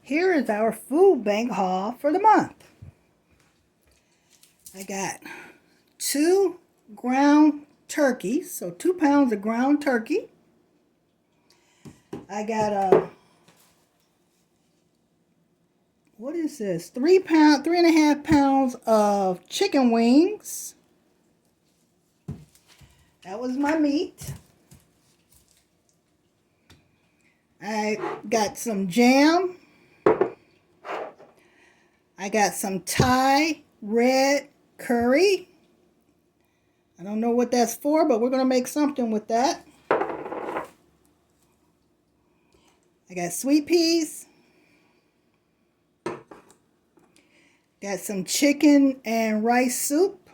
Here is our food bank haul for the month. I got 2 ground turkeys, so 2 pounds of ground turkey. I got what is this? 3.5 pounds of chicken wings. That was my meat. I got some jam. I got some Thai red curry. I don't know what that's for, but we're going to make something with that. I got sweet peas. Got some chicken and rice soup.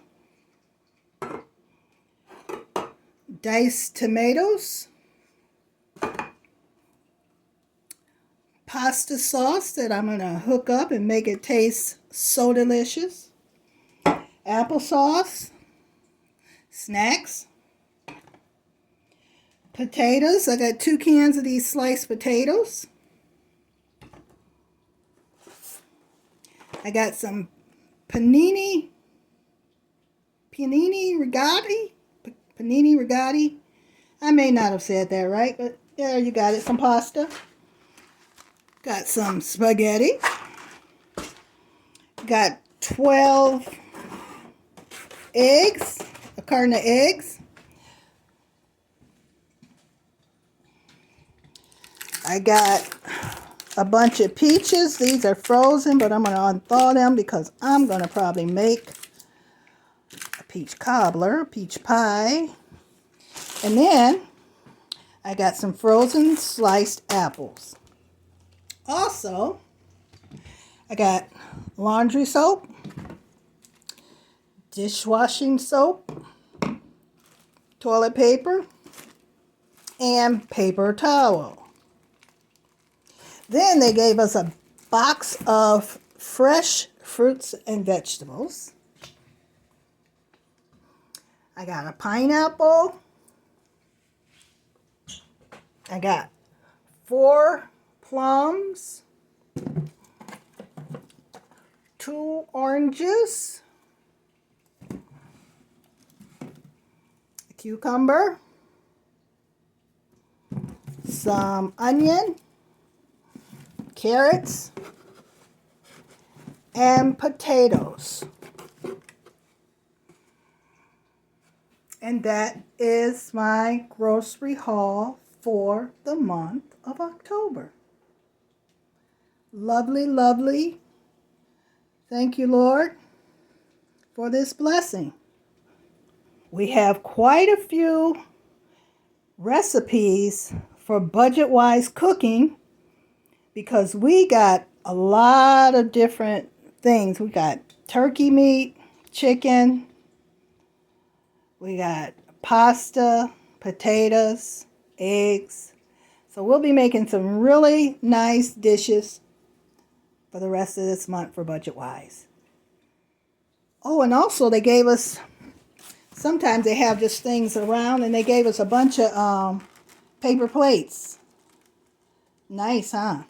Diced tomatoes. Pasta sauce that I'm going to hook up and make it taste so delicious. Applesauce. Snacks. Potatoes. I got 2 cans of these sliced potatoes. I got some panini ricotta. I may not have said that right, but there you got it. Some pasta. Got some spaghetti. Got 12 eggs, a carton of eggs. I got a bunch of peaches. These are frozen, but I'm going to unthaw them because I'm going to probably make a peach cobbler, peach pie. And then I got some frozen sliced apples. Also, I got laundry soap, dishwashing soap, toilet paper, and paper towel. Then they gave us a box of fresh fruits and vegetables. I got a pineapple. I got 4 plums, 2 oranges, a cucumber, some onion, carrots, and potatoes. And that is my grocery haul for the month of October. Lovely, lovely. Thank you, Lord, for this blessing. We have quite a few recipes for budget-wise cooking because we got a lot of different things. We got turkey meat, chicken, we got pasta, potatoes, eggs. So we'll be making some really nice dishes for the rest of this month for budget-wise. Oh, and also they gave us, sometimes they have just things around, and they gave us a bunch of paper plates. Nice, huh?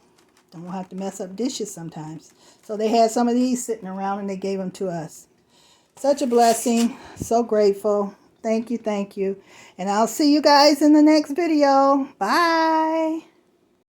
Don't have to mess up dishes sometimes. So they had some of these sitting around and they gave them to us. Such a blessing. So grateful. Thank you, thank you. And I'll see you guys in the next video. Bye.